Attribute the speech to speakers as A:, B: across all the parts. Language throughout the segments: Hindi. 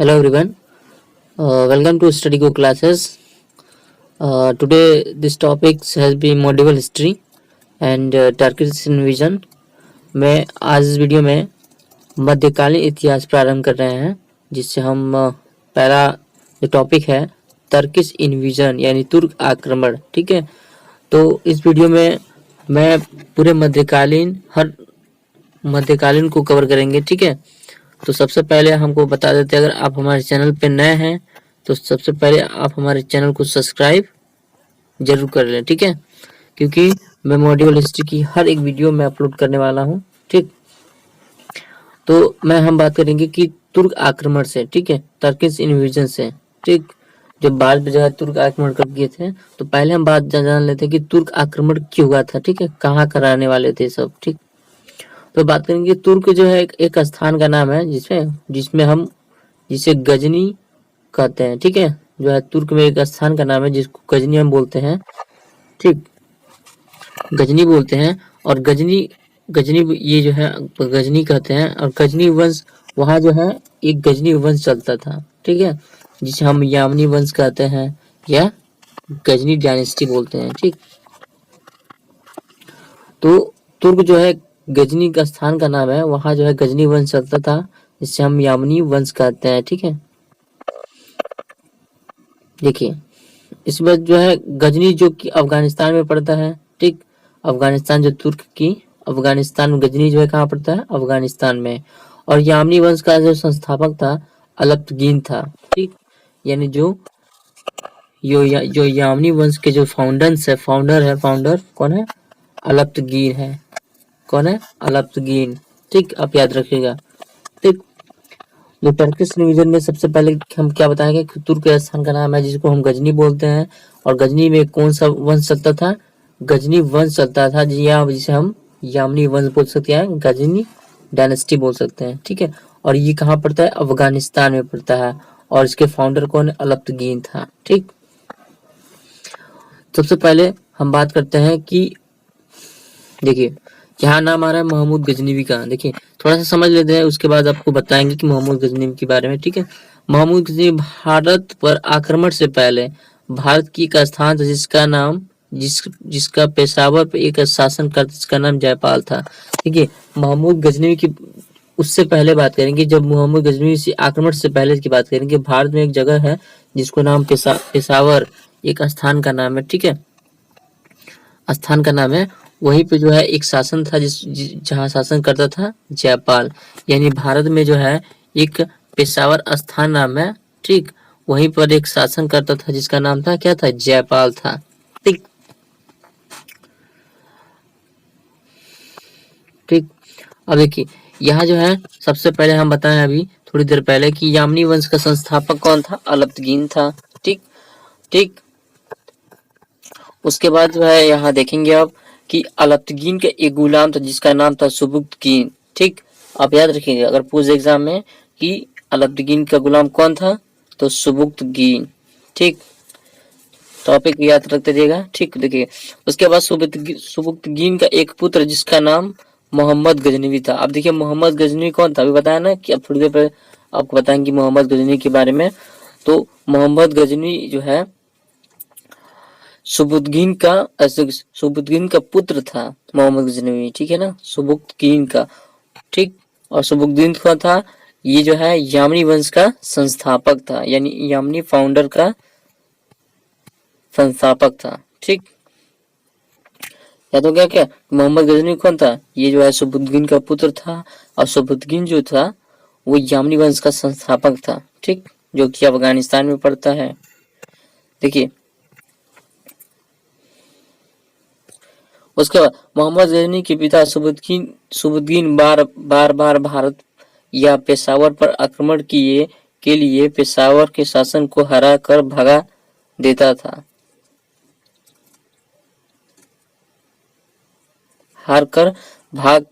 A: Hello everyone, welcome to Study Go classes. Today this topic has been medieval history and Turkish invasion. मैं आज इस वीडियो में मध्यकालीन इतिहास प्रारंभ कर रहे हैं, जिससे हम पहला जो टॉपिक है टर्किश इन्वीजन यानी तुर्क आक्रमण। ठीक है, तो इस वीडियो में मैं पूरे मध्यकालीन को कवर करेंगे। ठीक है, तो सबसे पहले हमको बता देते हैं, अगर आप हमारे चैनल पे नए हैं तो सबसे पहले आप हमारे चैनल को सब्सक्राइब जरूर कर लें। ठीक है, क्योंकि मैं मॉड्यूल हिस्ट्री की हर एक वीडियो में अपलोड करने वाला हूं। ठीक, तो हम बात करेंगे कि तुर्क आक्रमण से, ठीक है, टर्किश इन्वेजन से। ठीक, जब भारत पे जो है तुर्क आक्रमण कर दिए थे, तो पहले हम बात जान लेते हैं कि तुर्क आक्रमण क्यों हुआ था। ठीक है, कहाँ कराने वाले थे सब। ठीक, तो बात करेंगे तुर्क जो है एक स्थान का नाम है जिसमें हम जिसे गजनी कहते हैं। ठीक है, जो है तुर्क में एक स्थान का नाम है जिसको गजनी हम बोलते हैं। ठीक, गजनी बोलते हैं, और गजनी ये जो है गजनी कहते हैं। और गजनी वंश वहाँ जो है एक गजनी वंश चलता था। ठीक है, जिसे हम यामनी वंश कहते हैं या गजनी डायनेस्टी बोलते हैं। ठीक, तो तुर्क जो है गजनी का स्थान का नाम है, वहाँ जो है गजनी वंश चलता था, जिसे हम यामनी वंश कहते हैं। ठीक है, देखिए इसमें जो है गजनी जो कि अफगानिस्तान में पड़ता है। ठीक, अफगानिस्तान जो तुर्क की अफगानिस्तान में गजनी जो है कहाँ पड़ता है, अफगानिस्तान में। और यामनी वंश का जो संस्थापक था अलप्तगीन था। ठीक, यानी जो यामनी वंश के जो फाउंडर कौन है, अलप्तगीन है। कौन है, अलप्तगीन। ठीक, आप याद रखिएगा। ठीक, जो टर्किश इन्वेजन में सबसे पहले हम क्या बताएंगे कि तुर्क स्थान का नाम है जिसको हम गजनी बोलते हैं। और गजनी में कौन सा वंश चलता था, गजनी वंश चलता था, जिसे हम यामनी वंश बोल सकते हैं, गजनी डायनेस्टी बोल सकते हैं। ठीक है, और ये कहाँ पड़ता है, अफगानिस्तान में पड़ता है। और इसके फाउंडर कौन है, अलप्तगीन था। ठीक, सबसे पहले हम बात करते हैं कि देखिए यहाँ नाम आ रहा है महमूद गजनवी का। देखिए थोड़ा सा समझ लेते हैं, उसके बाद आपको बताएंगे कि महमूद गजनवी के बारे में। ठीक है, महमूद गजनवी भारत पर आक्रमण से पहले भारत की एक स्थान था जिसका पेशावर पे एक शासन करता, जिसका नाम जयपाल था। देखिए महमूद गजनवी की उससे पहले बात करेंगे, जब मोहम्मद गजनवी से आक्रमण से पहले की बात करेंगे। भारत में एक जगह है जिसको नाम पेशावर एक स्थान का नाम है। ठीक है, स्थान का नाम है, वहीं पे जो है एक शासन था जहाँ शासन करता था जयपाल। यानी भारत में जो है एक पेशावर स्थान नाम है। ठीक, वहीं पर एक शासन करता था जिसका नाम था, क्या था, जयपाल था। ठीक, ठीक, अब देखिए यहाँ जो है सबसे पहले हम बताएं अभी थोड़ी देर पहले कि यामनी वंश का संस्थापक कौन था, अलप्तगीन था। ठीक, ठीक, उसके बाद जो है यहाँ देखेंगे आप कि अलप्तगीन का एक गुलाम था जिसका नाम था सुबुक्तगीन। ठीक, आप याद रखिएगा अगर पूछ एग्जाम में कि अलप्तगीन का गुलाम कौन था, तो सुबुक्तगीन। ठीक, टॉपिक याद रखते जाइएगा। ठीक, देखिए उसके बाद सुबुक्तगीन का एक पुत्र जिसका नाम मोहम्मद गजनवी था। अब देखिए मोहम्मद गजनवी कौन था, अभी बताया ना कि अब थोड़ी देर पहले आपको बताएंगे मोहम्मद गजनवी के बारे में। तो मोहम्मद गजनवी जो है सुबुक्तगीन का पुत्र था मोहम्मद गजनवी। ठीक है ना, सुबुक्तगीन का। ठीक, और सुबुक्तगीन कौन था, ये जो है यामनी वंश का संस्थापक था, यानी यामनी फाउंडर का संस्थापक था। ठीक, याद हो गया क्या, मोहम्मद गजनवी कौन था, ये जो है सुबुक्तगीन का पुत्र था। और सुबुक्तगीन जो था वो यामनी वंश का संस्थापक था। ठीक, जो कि अफगानिस्तान में पड़ता है। देखिए उसके बाद मोहम्मद गजनी के पिता सुबुद्दीन बार भारत या पेशावर पर आक्रमण के लिए पेशावर के शासन को हरा कर भगा देता था। हार कर भाग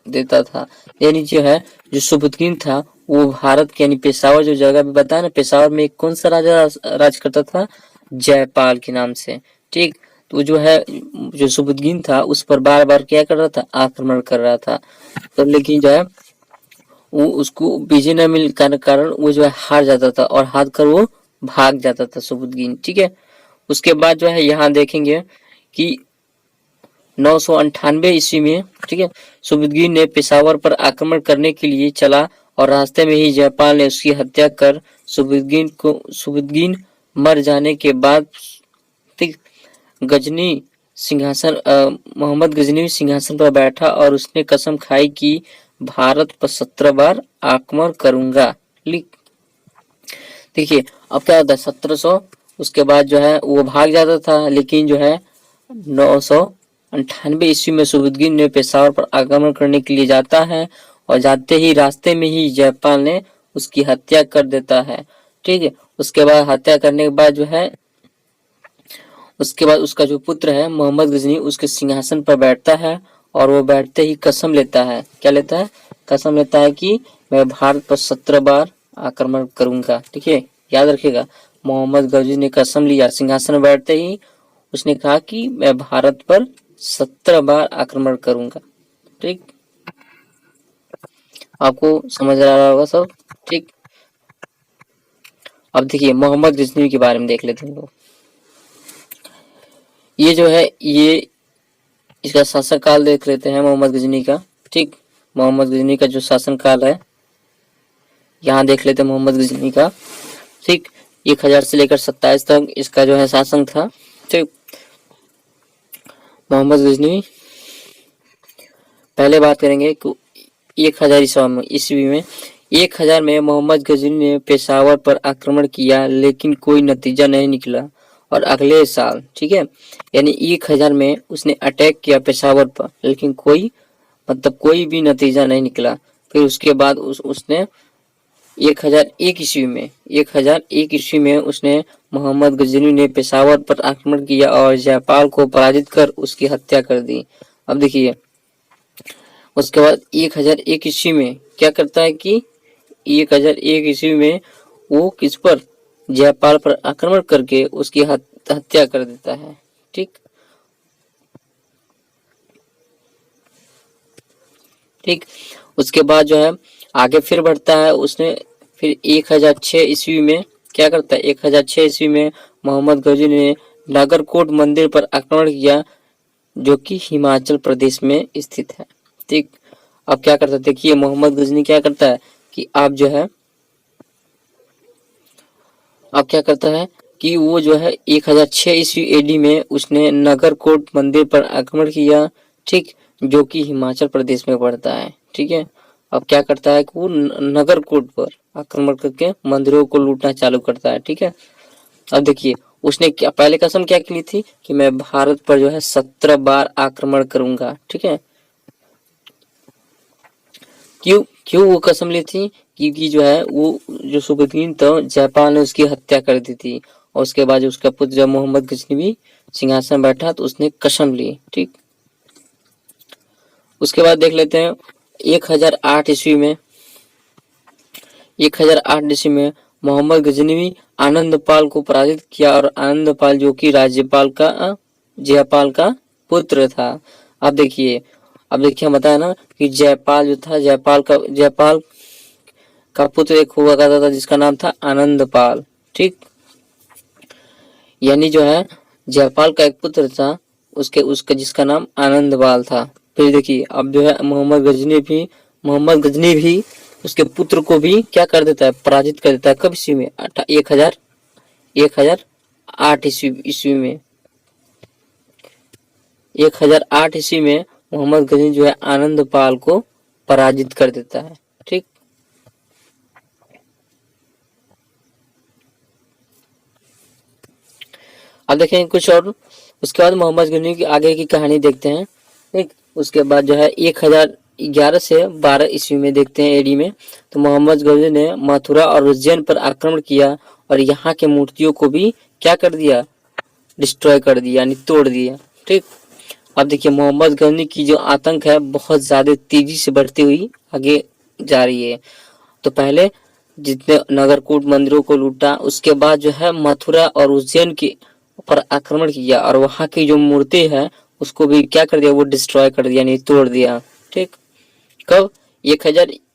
A: देता था, यानी जो है जो सुबुद्दीन था वो भारत के यानी पेशावर जो जगह पे बताया ना, पेशावर में एक कौन सा राजा राज करता था, जयपाल के नाम से। ठीक, तो जो है जो सुबुद्दीन था उस पर बार बार क्या कर रहा था, आक्रमण कर रहा था। तो लेकिन जो है वो उसको विजय न मिलने के कारण वो जो है हार जाता था और हार कर वो भाग जाता था सुबुद्दीन, ठीक है। उसके बाद जो है यहाँ देखेंगे कि 998 ईस्वी में, ठीक है, सुबुद्दीन ने पेशावर पर आक्रमण करने के लिए चला और रास्ते में ही जयपाल ने उसकी हत्या कर सुबुद्दीन मर जाने के बाद, ठीक, गजनी सिंहासन मोहम्मद गजनी सिंहासन पर बैठा और उसने कसम खाई कि भारत पर 17 बार आक्रमण करूंगा। लिख, देखिए अब क्या होता है 1700, उसके बाद जो है वो भाग जाता था, लेकिन जो है 998 ईस्वी में सुबुद्दीन ने पेशावर पर आक्रमण करने के लिए जाता है और जाते ही रास्ते में ही जयपाल ने उसकी हत्या कर देता है, ठीक है। उसके बाद हत्या करने के बाद जो है उसके बाद उसका जो पुत्र है मोहम्मद गजनी उसके सिंहासन पर बैठता है और वो बैठते ही कसम लेता है, क्या लेता है, कसम लेता है कि मैं भारत पर 17 बार आक्रमण करूंगा, ठीक है, याद रखिएगा। मोहम्मद गजनी ने कसम लिया, सिंहासन पर बैठते ही उसने कहा कि मैं भारत पर 17 बार आक्रमण करूंगा, ठीक। आपको समझ आ रहा होगा सब, ठीक। अब देखिए मोहम्मद गजनी के बारे में देख लेते हैं लोग। ये जो है ये इसका शासन काल देख लेते हैं मोहम्मद गजनी का, ठीक। मोहम्मद गजनी का जो शासन काल है यहाँ देख लेते हैं मोहम्मद गजनी का, ठीक। 1000 से लेकर 27 तक इसका जो है शासन था, ठीक। मोहम्मद गजनी पहले बात करेंगे कि 1000 ईस्वी में 1000 में मोहम्मद गजनी ने पेशावर पर आक्रमण किया लेकिन कोई नतीजा नहीं निकला और अगले साल, ठीक है, यानी 1000 में उसने अटैक किया पेशावर पर लेकिन कोई भी नतीजा नहीं निकला। फिर उसके बाद उसने 1001 ईस्वी में उसने मोहम्मद गजनी ने पेशावर पर आक्रमण किया और जयपाल को पराजित कर उसकी हत्या कर दी। अब देखिए उसके बाद 1001 ईस्वी में क्या करता है कि 1001 ईस्वी में वो किस पर, जयपाल पर आक्रमण करके उसकी हत्या कर देता है, ठीक। ठीक, उसके बाद जो है आगे फिर बढ़ता है, उसने फिर 1006 ईस्वी में क्या करता है, 1006 ईस्वी में मोहम्मद गजनी ने नागरकोट मंदिर पर आक्रमण किया जो कि हिमाचल प्रदेश में स्थित है, ठीक। अब क्या करता है, देखिए मोहम्मद गजनी क्या करता है कि आप जो है अब क्या करता है कि वो जो है 1006 ईस्वी एडी में उसने नगरकोट मंदिर पर आक्रमण किया, ठीक, जो कि हिमाचल प्रदेश में पड़ता है, ठीक है। अब क्या करता है कि वो नगरकोट पर आक्रमण करके मंदिरों को लूटना चालू करता है, ठीक है। अब देखिए उसने क्या पहले कसम क्या की थी कि मैं भारत पर जो है 17 बार आक्रमण करूंगा, ठीक है। क्यों क्यों वो कसम ली थी, क्योंकि जो है वो जो सुबुद्दीन था जयपाल ने उसकी हत्या कर दी थी और उसके बाद उसका पुत्र जब मोहम्मद गजनी भी सिंहासन बैठा तो उसने कसम ली, ठीक। उसके बाद देख लेते हैं 1008 ईस्वी में 1008 ईस्वी में मोहम्मद गजनी भी आनंदपाल को पराजित किया और आनंदपाल जो कि जयपाल का पुत्र था। अब देखिए हम बताया ना कि जयपाल जो था जयपाल का पुत्र एक हुआ करता था जिसका नाम था आनंदपाल, ठीक। यानी जो है जयपाल का एक पुत्र था उसका जिसका नाम आनंदपाल था। फिर देखिए अब जो है मोहम्मद गजनी भी उसके पुत्र को भी क्या कर देता है, पराजित कर देता है। कब ईस्वी में, 1008 ईस्वी में 1008 ईस्वी में मोहम्मद गजनी जो है आनंदपाल को पराजित कर देता है, ठीक। अब देखेंगे कुछ और, उसके बाद मोहम्मद गजनी की आगे की कहानी देखते हैं, ठीक। उसके बाद जो है 1011 से 12 ईस्वी में देखते हैं एडी में, तो मोहम्मद गजनी ने मथुरा और उज्जैन पर आक्रमण किया और यहाँ के मूर्तियों को भी क्या कर दिया, डिस्ट्रॉय कर दिया, यानी तोड़ दिया, ठीक। अब देखिए मोहम्मद गजनी की जो आतंक है बहुत ज्यादा तेजी से बढ़ती हुई आगे जा रही है। तो पहले जितने नगरकूट मंदिरों को लूटा, उसके बाद जो है मथुरा और उज्जैन के पर आक्रमण किया और वहां की जो मूर्ति है उसको भी क्या कर दिया, वो डिस्ट्रॉय कर दिया, यानी तोड़ दिया, ठीक। कब,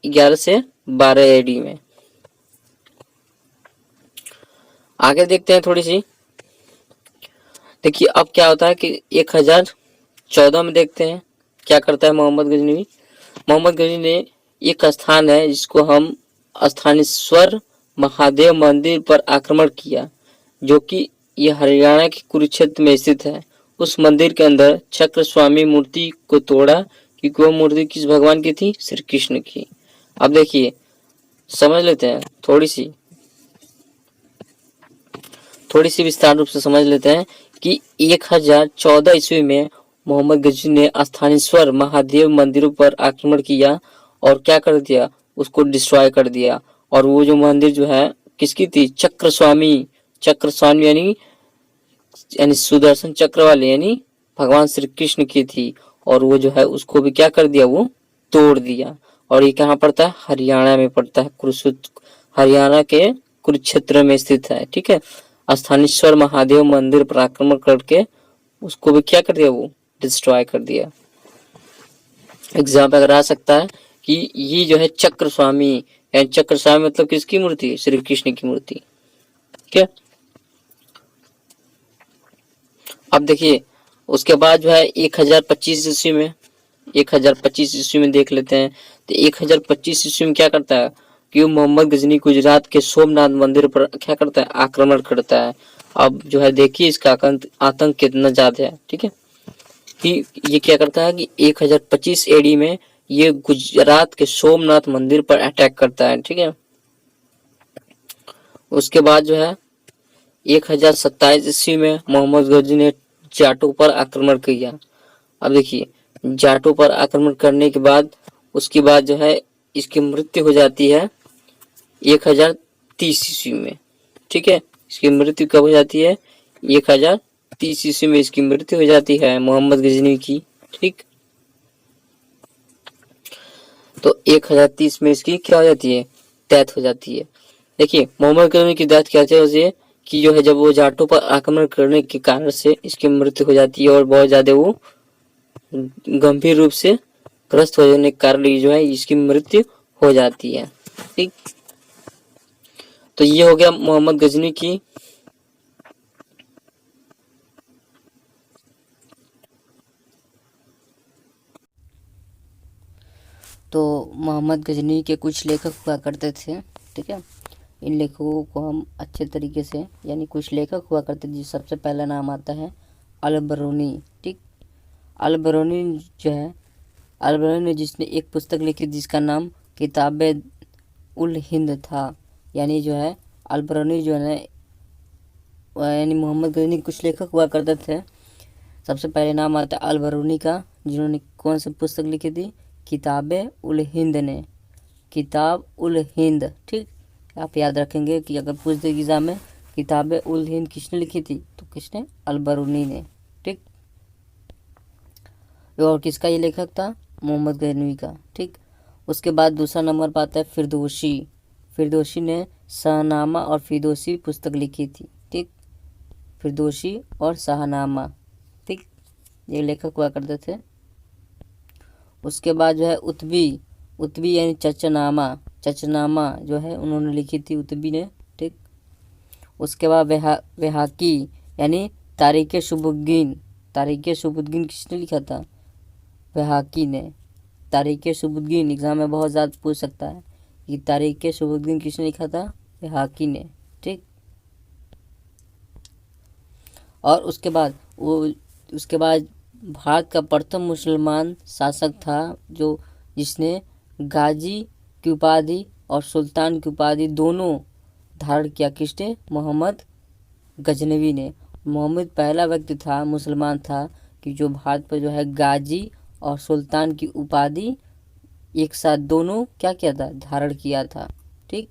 A: 11 से 12 AD में। आगे देखते हैं थोड़ी सी। देखिए अब क्या होता है कि 1014 में देखते हैं क्या करता है मोहम्मद गजनवी। मोहम्मद गजनवी ने एक स्थान है जिसको हम स्थानेश्वर महादेव मंदिर पर आक्रमण किया, जो कि यह हरियाणा के कुरुक्षेत्र में स्थित है। उस मंदिर के अंदर चक्र स्वामी मूर्ति को तोड़ा, क्योंकि वह मूर्ति किस भगवान की थी? श्री कृष्ण की। अब देखिए समझ लेते हैं थोड़ी सी विस्तार रूप से समझ लेते हैं कि 1014 ईस्वी में मोहम्मद गजनी ने स्थानेश्वर महादेव मंदिरों पर आक्रमण किया और क्या कर दिया? उसको डिस्ट्रॉय कर दिया। और वो जो मंदिर जो है किसकी थी? चक्र स्वामी यानी सुदर्शन चक्र वाले यानी भगवान श्री कृष्ण की थी। और वो जो है उसको भी क्या कर दिया? वो तोड़ दिया। और ये कहाँ पड़ता है? हरियाणा में पड़ता है। हरियाणा के कुरुक्षेत्र में स्थित है। ठीक है, स्थानेश्वर महादेव मंदिर पर आक्रमण करके उसको भी क्या कर दिया? वो डिस्ट्रॉय कर दिया। एग्जाम पे अगर आ सकता है कि ये जो है चक्र स्वामी, यानी चक्र स्वामी मतलब किसकी मूर्ति? श्री कृष्ण की मूर्ति। ठीक है, अब देखिए उसके बाद जो है 1025 ईस्वी में 1025 ईस्वी में देख लेते हैं। तो 1025 ईस्वी में क्या करता है कि मोहम्मद गजनी गुजरात के सोमनाथ मंदिर पर क्या करता है? आक्रमण करता है। अब जो है देखिए इसका आतंक कितना ज्यादा है। ठीक है, कि ये क्या करता है कि 1025 एडी में ये गुजरात के सोमनाथ मंदिर पर अटैक करता है। ठीक है, उसके बाद जो है 1027 ईस्वी में मोहम्मद गजनी ने जाटों पर आक्रमण किया। अब देखिए जाटों पर आक्रमण करने के बाद उसके बाद जो है इसकी मृत्यु हो जाती है 1030 ईस्वी में। ठीक है, इसकी मृत्यु कब हो जाती है? 1030 ईस्वी में इसकी मृत्यु हो जाती है मोहम्मद गजनी की। ठीक, तो 1030 में इसकी क्या हो जाती है? डेथ हो जाती है। देखिए मोहम्मद गजनी की डेथ क्या होती है कि जो है जब वो जाटों पर आक्रमण करने के कारण से इसकी मृत्यु हो जाती है और बहुत ज्यादा वो गंभीर रूप से ग्रस्त हो जाने के कारण जो है इसकी मृत्यु हो जाती है। ठीक, तो ये हो गया मोहम्मद गजनी की।
B: तो मोहम्मद गजनी के कुछ लेखक हुआ करते थे। ठीक है, इन लेखकों को हम अच्छे तरीके से, यानी कुछ लेखक हुआ करते थे। सबसे पहला नाम आता है अल-बरूनी। ठीक, अल-बरूनी जो है, अल-बरूनी ने जिसने एक पुस्तक लिखी जिसका नाम किताबे उल हिंद था। यानी जो है अल-बरूनी जो है यानी मोहम्मद गजनी कुछ लेखक हुआ करते थे। सबसे पहले नाम आता है अल-बरूनी का, जिन्होंने कौन सी पुस्तक लिखी थी? किताबे उल हिंद ने, किताब उल हिंद। ठीक, आप याद रखेंगे कि अगर पूछ दे एग्जाम में किताबे उल हिंद किसने लिखी थी, तो किसने? अल-बरूनी ने। ठीक, और किसका ये लेखक था? मोहम्मद गजनवी का। ठीक, उसके बाद दूसरा नंबर पर आता है फिरदौसी। फिरदौसी ने शाहनामा और फिरदौसी पुस्तक लिखी थी। ठीक, फिरदौसी और शाहनामा। ठीक, ये लेखक हुआ करते थे। उसके बाद जो है उतबी, उतबी यानी चचनामा, चचनामा जो है उन्होंने लिखी थी उतबी ने। ठीक, उसके बाद वेहाकी यानी तारीख शुबुद्दीन, तारीख शुबुद्दीन किसने लिखा था? वेहाकी ने। तारीख शुबुद्दीन एग्जाम में बहुत ज़्यादा पूछ सकता है कि तारीख शुबुद्दीन किसने लिखा था? वेहाकी ने। ठीक, और उसके बाद भारत का प्रथम मुसलमान शासक था जो जिसने गाजी की उपाधि और सुल्तान की उपाधि दोनों धारण किया। किसने? मोहम्मद गजनवी ने। मोहम्मद पहला व्यक्ति था, मुसलमान था कि जो भारत पर जो है गाजी और सुल्तान की उपाधि एक साथ दोनों क्या किया था? धारण किया था। ठीक,